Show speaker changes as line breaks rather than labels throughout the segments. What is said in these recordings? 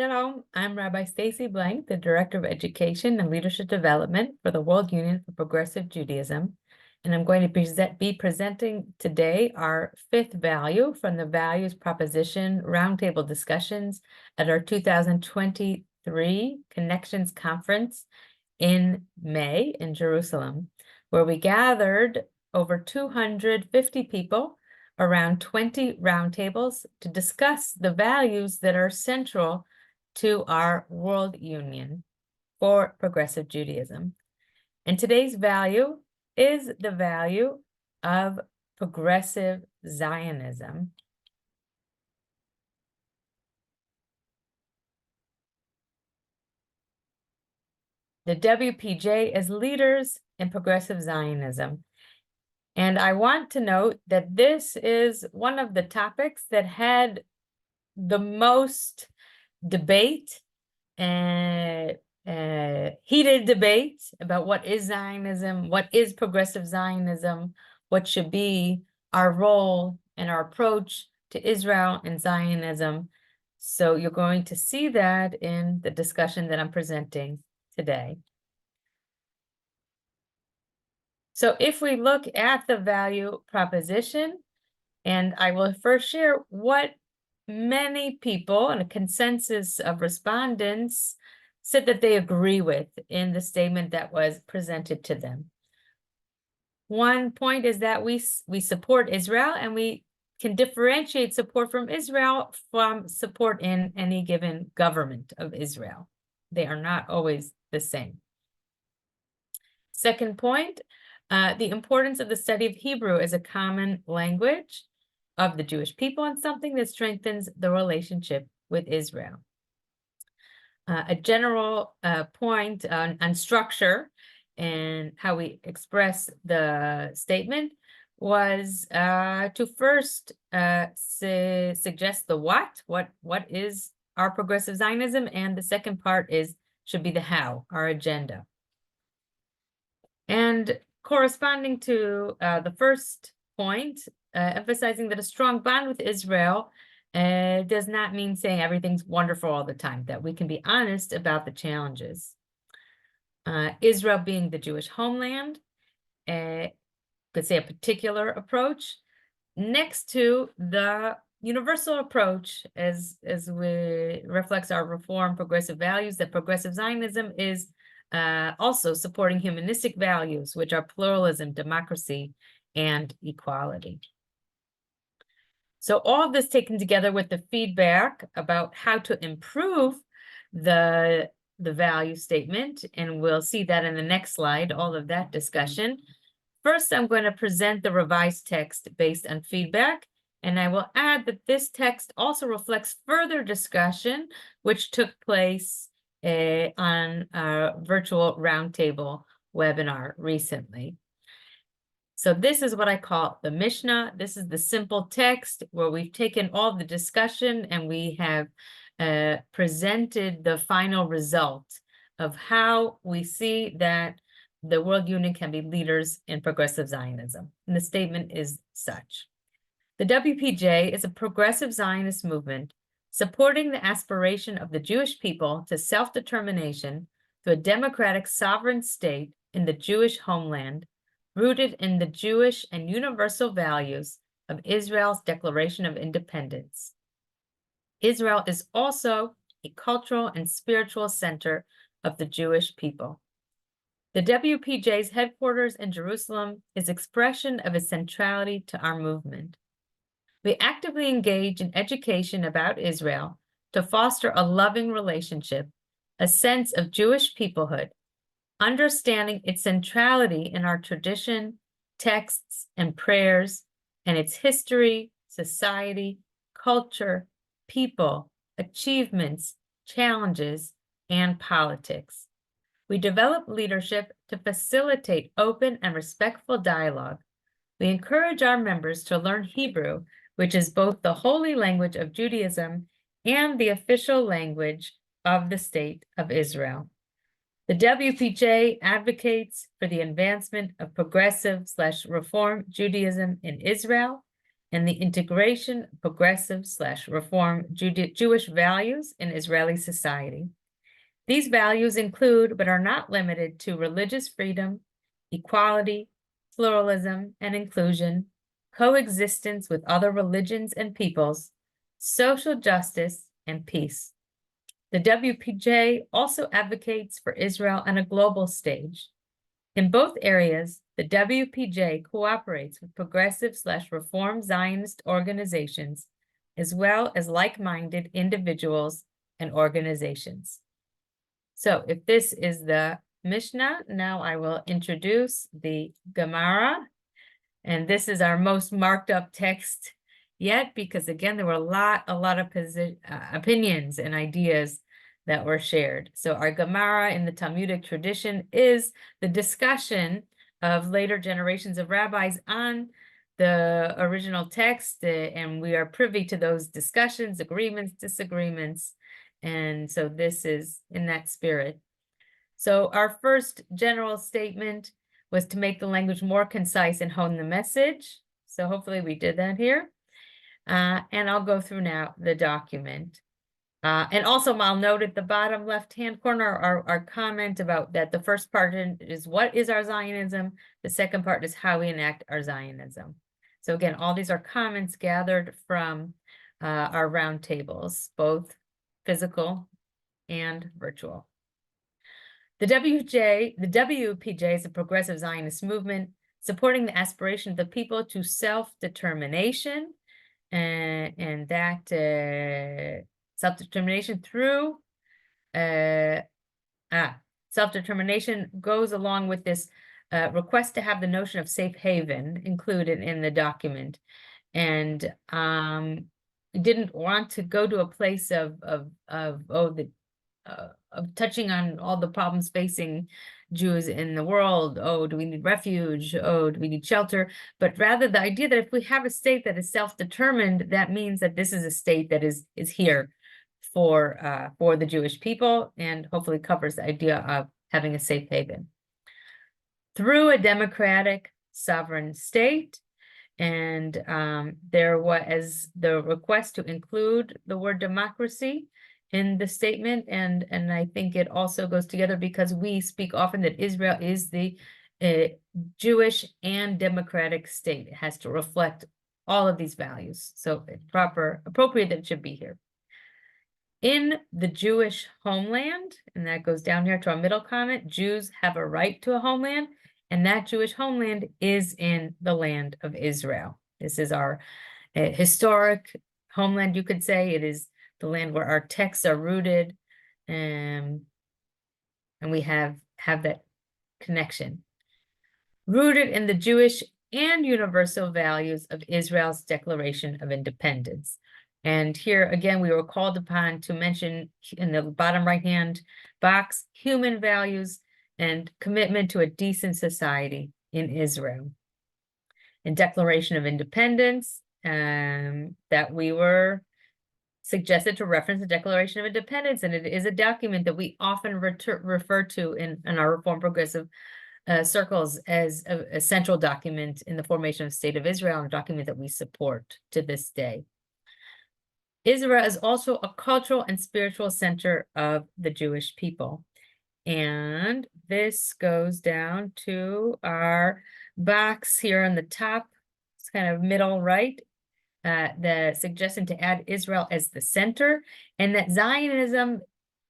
Hello, I'm Rabbi Stacey Blank, the Director of Education and Leadership Development for the World Union for Progressive Judaism. And I'm going to be presenting today our fifth value from the Values Proposition Roundtable discussions at our 2023 Connections Conference in May in Jerusalem, where we gathered over 250 people around 20 roundtables to discuss the values that are central to our World Union for Progressive Judaism. And today's value is the value of Progressive Zionism. The WPJ as leaders in Progressive Zionism. And I want to note that this is one of the topics that had the most debate and heated debate about what is Zionism, what is Progressive Zionism, what should be our role and our approach to Israel and Zionism. So you're going to see that in the discussion that I'm presenting today. So if we look at the value proposition, and I will first share what many people and a consensus of respondents said that they agree with in the statement that was presented to them. One point is that we support Israel, and we can differentiate support from Israel from support in any given government of Israel. They are not always the same. Second point, the importance of the study of Hebrew as a common language of the Jewish people and something that strengthens the relationship with Israel. A general point on structure and how we express the statement was to first suggest the what is our Progressive Zionism, and the second part should be the how, our agenda. And corresponding to the first point, emphasizing that a strong bond with Israel does not mean saying everything's wonderful all the time, that we can be honest about the challenges. Israel being the Jewish homeland, could say a particular approach, next to the universal approach as we reflects our reform progressive values, that Progressive Zionism is also supporting humanistic values, which are pluralism, democracy, and equality. So all of this taken together with the feedback about how to improve the value statement, and we'll see that in the next slide, all of that discussion. First, I'm going to present the revised text based on feedback, and I will add that this text also reflects further discussion, which took place on a virtual roundtable webinar recently. So this is what I call the Mishnah. This is the simple text where we've taken all the discussion and we have presented the final result of how we see that the World Union can be leaders in Progressive Zionism. And the statement is such. The WPJ is a progressive Zionist movement supporting the aspiration of the Jewish people to self-determination to a democratic sovereign state in the Jewish homeland, rooted in the Jewish and universal values of Israel's Declaration of Independence. Israel is also a cultural and spiritual center of the Jewish people. The WPJ's headquarters in Jerusalem is expression of its centrality to our movement. We actively engage in education about Israel to foster a loving relationship, a sense of Jewish peoplehood, understanding its centrality in our tradition, texts, and prayers, and its history, society, culture, people, achievements, challenges, and politics. We develop leadership to facilitate open and respectful dialogue. We encourage our members to learn Hebrew, which is both the holy language of Judaism and the official language of the State of Israel. The WPJ advocates for the advancement of progressive/reform Judaism in Israel and the integration of progressive/reform Jewish values in Israeli society. These values include, but are not limited to, religious freedom, equality, pluralism and inclusion, coexistence with other religions and peoples, social justice, and peace. The WPJ also advocates for Israel on a global stage. In both areas, the WPJ cooperates with progressive/reform Zionist organizations, as well as like-minded individuals and organizations. So if this is the Mishnah, now I will introduce the Gemara. And this is our most marked up text yet, because again, there were a lot of opinions and ideas that were shared. So our Gemara in the Talmudic tradition is the discussion of later generations of rabbis on the original text, and we are privy to those discussions, agreements, disagreements. And so this is in that spirit. So our first general statement was to make the language more concise and hone the message. So hopefully we did that here. And I'll go through now the document. And also I'll note at the bottom left-hand corner our comment about that the first part is what is our Zionism? The second part is how we enact our Zionism. So again, all these are comments gathered from our roundtables, both physical and virtual. The WPJ is a progressive Zionist movement supporting the aspiration of the people to self-determination, and that self-determination through self-determination goes along with this request to have the notion of safe haven included in the document, and didn't want to go to a place of touching on all the problems facing Jews in the world. Oh, do we need refuge? Oh, do we need shelter? But rather the idea that if we have a state that is self-determined, that means that this is a state that is here for the Jewish people, and hopefully covers the idea of having a safe haven through a democratic sovereign state. And there was the request to include the word democracy in the statement, and I think it also goes together because we speak often that Israel is the Jewish and democratic state. It has to reflect all of these values, so it's appropriate that it should be here. In the Jewish homeland, and that goes down here to our middle comment, Jews have a right to a homeland, and that Jewish homeland is in the land of Israel. This is our historic homeland, you could say. It is the land where our texts are rooted, and we have that connection. Rooted in the Jewish and universal values of Israel's Declaration of Independence. And here again, we were called upon to mention in the bottom right-hand box, human values and commitment to a decent society in Israel. In Declaration of Independence, that we were suggested to reference the Declaration of Independence, and it is a document that we often refer to in our Reform Progressive circles as a central document in the formation of the State of Israel, and a document that we support to this day. Israel is also a cultural and spiritual center of the Jewish people. And this goes down to our box here on the top. It's kind of middle right. The suggestion to add Israel as the center, and that Zionism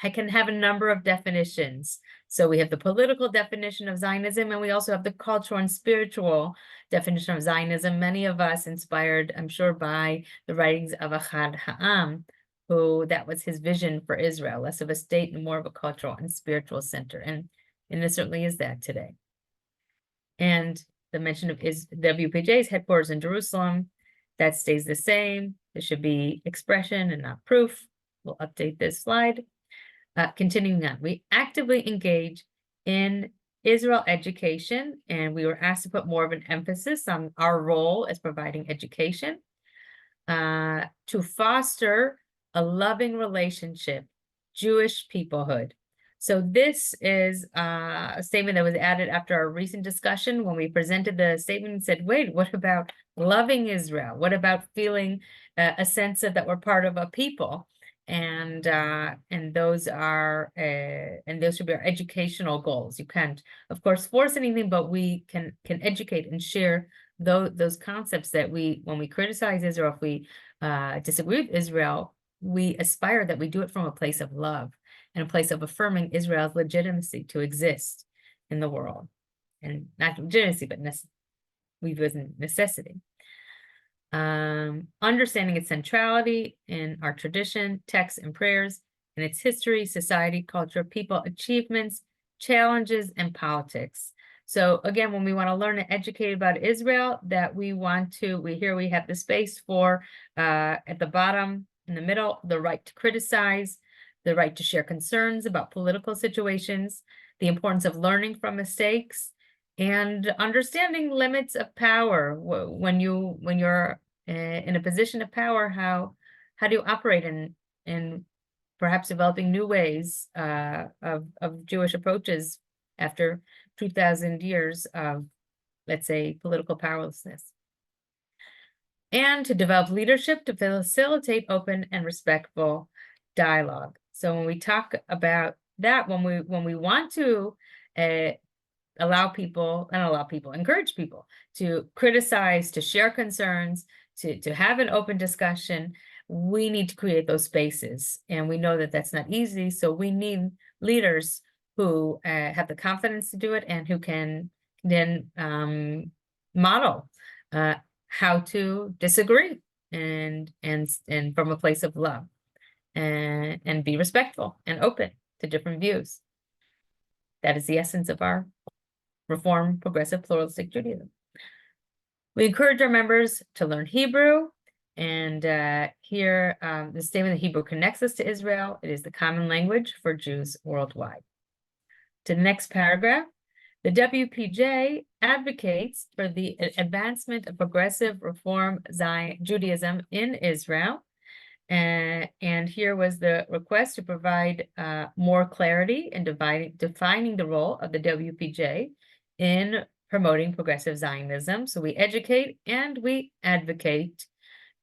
can have a number of definitions. So we have the political definition of Zionism, and we also have the cultural and spiritual definition of Zionism. Many of us inspired, I'm sure, by the writings of Achad Ha'am, who that was his vision for Israel, less of a state and more of a cultural and spiritual center. And it certainly is that today. And the mention of WPJ's headquarters in Jerusalem, that stays the same. It should be expression and not proof. We'll update this slide. Continuing on, we actively engage in Israel education, and we were asked to put more of an emphasis on our role as providing education, to foster a loving relationship, Jewish peoplehood. So this is a statement that was added after our recent discussion when we presented the statement and said, wait, what about loving Israel? What about feeling a sense of that we're part of a people? And those are and those should be our educational goals. You can't, of course, force anything, but we can educate and share those concepts that when we criticize Israel, if we disagree with Israel, we aspire that we do it from a place of love and a place of affirming Israel's legitimacy to exist in the world. And not legitimacy, but we view as necessity. Understanding its centrality in our tradition, texts, and prayers, in its history, society, culture, people, achievements, challenges, and politics. So again, when we want to learn and educate about Israel, that we have the space for, at the bottom, in the middle, the right to criticize, the right to share concerns about political situations, the importance of learning from mistakes, and understanding limits of power. When you're in a position of power, how do you operate in perhaps developing new ways of Jewish approaches after 2,000 years of, let's say, political powerlessness? And to develop leadership to facilitate open and respectful dialogue. So when we talk about that, when we want to encourage people to criticize, to share concerns, to have an open discussion, we need to create those spaces. And we know that that's not easy. So we need leaders who have the confidence to do it and who can then model how to disagree and from a place of love and be respectful and open to different views. That is the essence of our Reform, Progressive, Pluralistic Judaism. We encourage our members to learn Hebrew, and here the statement that Hebrew connects us to Israel. It is the common language for Jews worldwide. To the next paragraph, the WPJ advocates for the advancement of progressive Reform Judaism in Israel. And here was the request to provide more clarity in defining the role of the WPJ in promoting progressive Zionism. So we educate and we advocate.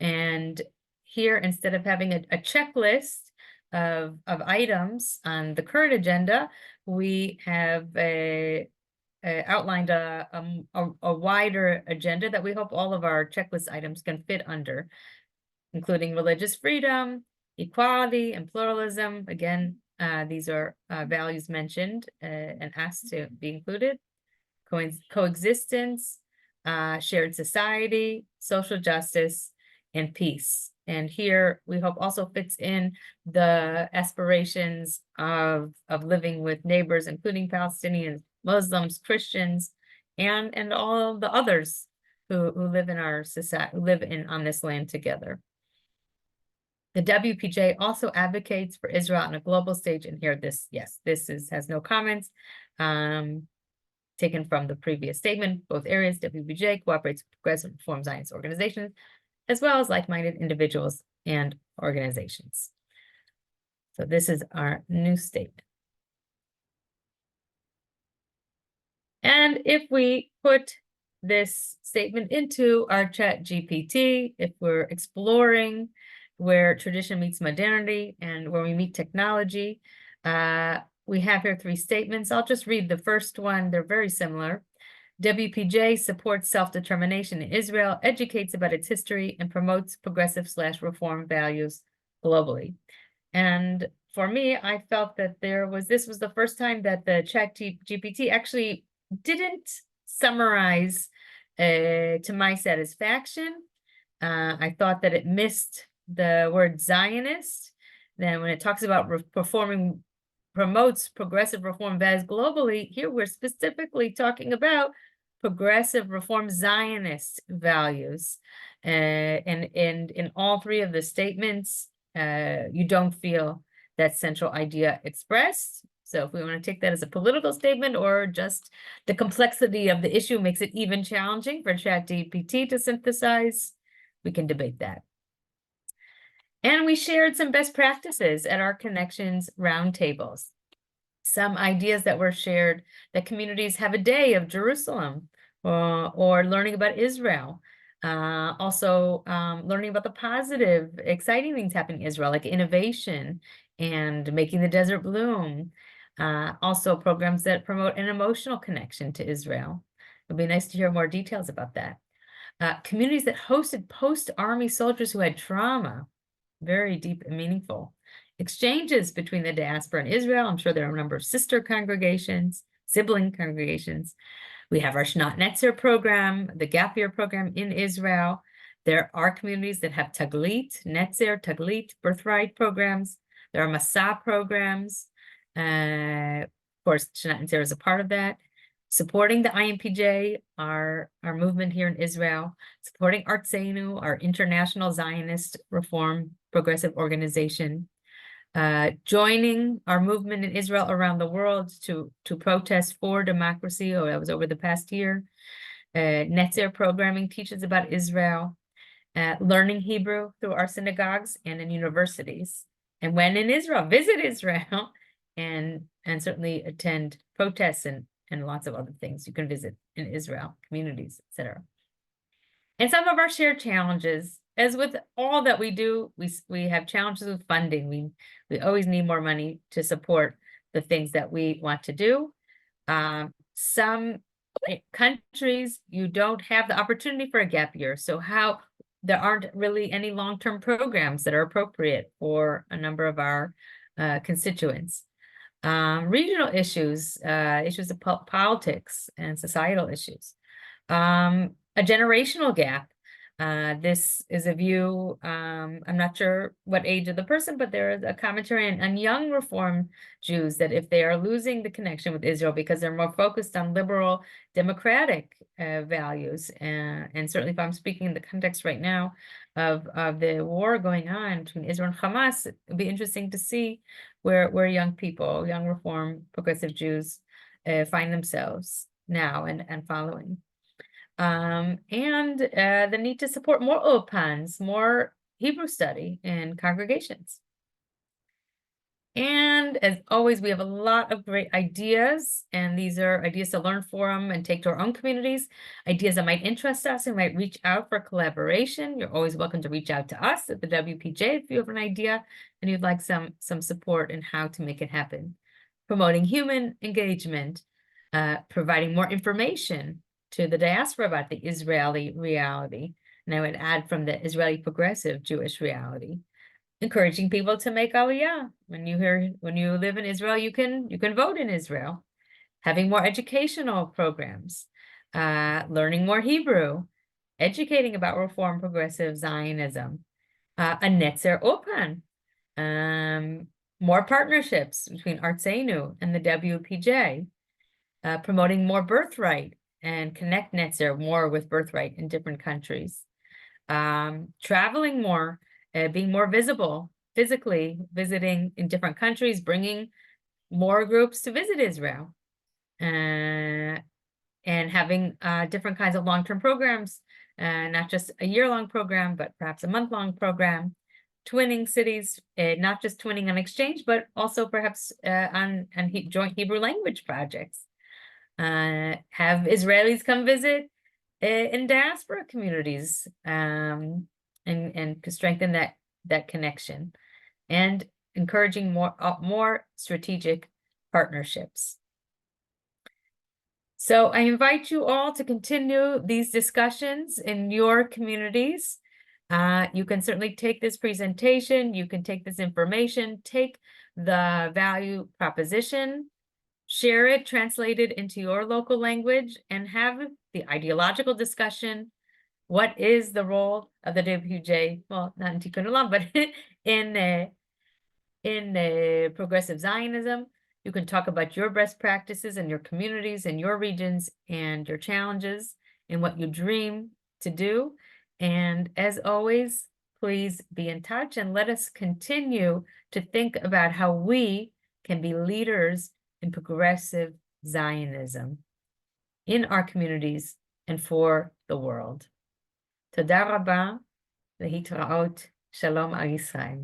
And here, instead of having a checklist of items on the current agenda, we have outlined a wider agenda that we hope all of our checklist items can fit under, including religious freedom, equality, and pluralism. Again, these are values mentioned and asked to be included. Coexistence, shared society, social justice, and peace. And here we hope also fits in the aspirations of living with neighbors, including Palestinians, Muslims, Christians, and all the others who live in our society, on this land together. The WPJ also advocates for Israel on a global stage, and here this has no comments. Taken from the previous statement, both areas, WPJ cooperates with progressive Reform Zionist organizations, as well as like-minded individuals and organizations. So this is our new statement. And if we put this statement into our ChatGPT, if we're exploring where tradition meets modernity and where we meet technology, we have here 3 statements. I'll just read the first one. They're very similar. WPJ supports self-determination in Israel, educates about its history, and promotes progressive/reform values globally. And for me, I felt that this was the first time that the ChatGPT actually didn't summarize to my satisfaction. I thought that it missed the word Zionist. Then when it talks about promotes progressive reform values globally, here we're specifically talking about progressive reform Zionist values. And in all 3 of the statements, you don't feel that central idea expressed. So if we want to take that as a political statement or just the complexity of the issue makes it even challenging for ChatGPT to synthesize, we can debate that. And we shared some best practices at our Connections roundtables. Some ideas that were shared, that communities have a day of Jerusalem, or learning about Israel. Also, learning about the positive, exciting things happening in Israel, like innovation and making the desert bloom. Also, programs that promote an emotional connection to Israel. It would be nice to hear more details about that. Communities that hosted post-army soldiers who had trauma, very deep and meaningful. Exchanges between the diaspora and Israel. I'm sure there are a number of sister congregations, sibling congregations. We have our Shnat Netzer program, the Gap Year program in Israel. There are communities that have Taglit, Netzer, Taglit, birthright programs. There are Masa programs. Of course, Shnat Netzer is a part of that. Supporting the IMPJ, our movement here in Israel. Supporting Artseinu, our international Zionist reform progressive organization. Joining our movement in Israel around the world to protest for democracy. That was over the past year. Netzer programming teaches about Israel. Learning Hebrew through our synagogues and in universities. And when in Israel, visit Israel and certainly attend protests and lots of other things you can visit in Israel, communities, etc. And some of our shared challenges, as with all that we do, we have challenges with funding. We always need more money to support the things that we want to do. Some countries, you don't have the opportunity for a gap year. So there aren't really any long-term programs that are appropriate for a number of our constituents. Regional issues, issues of politics and societal issues. A generational gap. This is a view, I'm not sure what age of the person, but there is a commentary on young Reform Jews that if they are losing the connection with Israel because they're more focused on liberal democratic values, and certainly if I'm speaking in the context right now of the war going on between Israel and Hamas, it would be interesting to see where young people, young Reform progressive Jews find themselves now and following. And the need to support more ulpans, more Hebrew study in congregations. And as always, we have a lot of great ideas, and these are ideas to learn from and take to our own communities, ideas that might interest us and might reach out for collaboration. You're always welcome to reach out to us at the WPJ if you have an idea and you'd like some support in how to make it happen. Promoting human engagement, providing more information to the diaspora about the Israeli reality. And I would add from the Israeli progressive Jewish reality. Encouraging people to make Aliyah. When you live in Israel, you can vote in Israel. Having more educational programs, learning more Hebrew, educating about Reform Progressive Zionism, a Netzer Opan, more partnerships between Artseinu and the WPJ, promoting more birthright and connect Netzer more with birthright in different countries, traveling more, being more visible, physically visiting in different countries, bringing more groups to visit Israel, and having different kinds of long-term programs, not just a year-long program, but perhaps a month-long program, twinning cities, not just twinning on exchange, but also perhaps on joint Hebrew language projects. Have Israelis come visit in diaspora communities, and strengthen that connection, and encouraging more strategic partnerships. So I invite you all to continue these discussions in your communities. You can certainly take this presentation, you can take this information, take the value proposition, share it, translate it into your local language, and have the ideological discussion. What is the role of the WUPJ? Well, not in Tikkun Olam, but in Progressive Zionism. You can talk about your best practices in your communities and your regions and your challenges and what you dream to do. And as always, please be in touch and let us continue to think about how we can be leaders in Progressive Zionism in our communities and for the world. Toda rabba, להתראות, shalom על ישראל.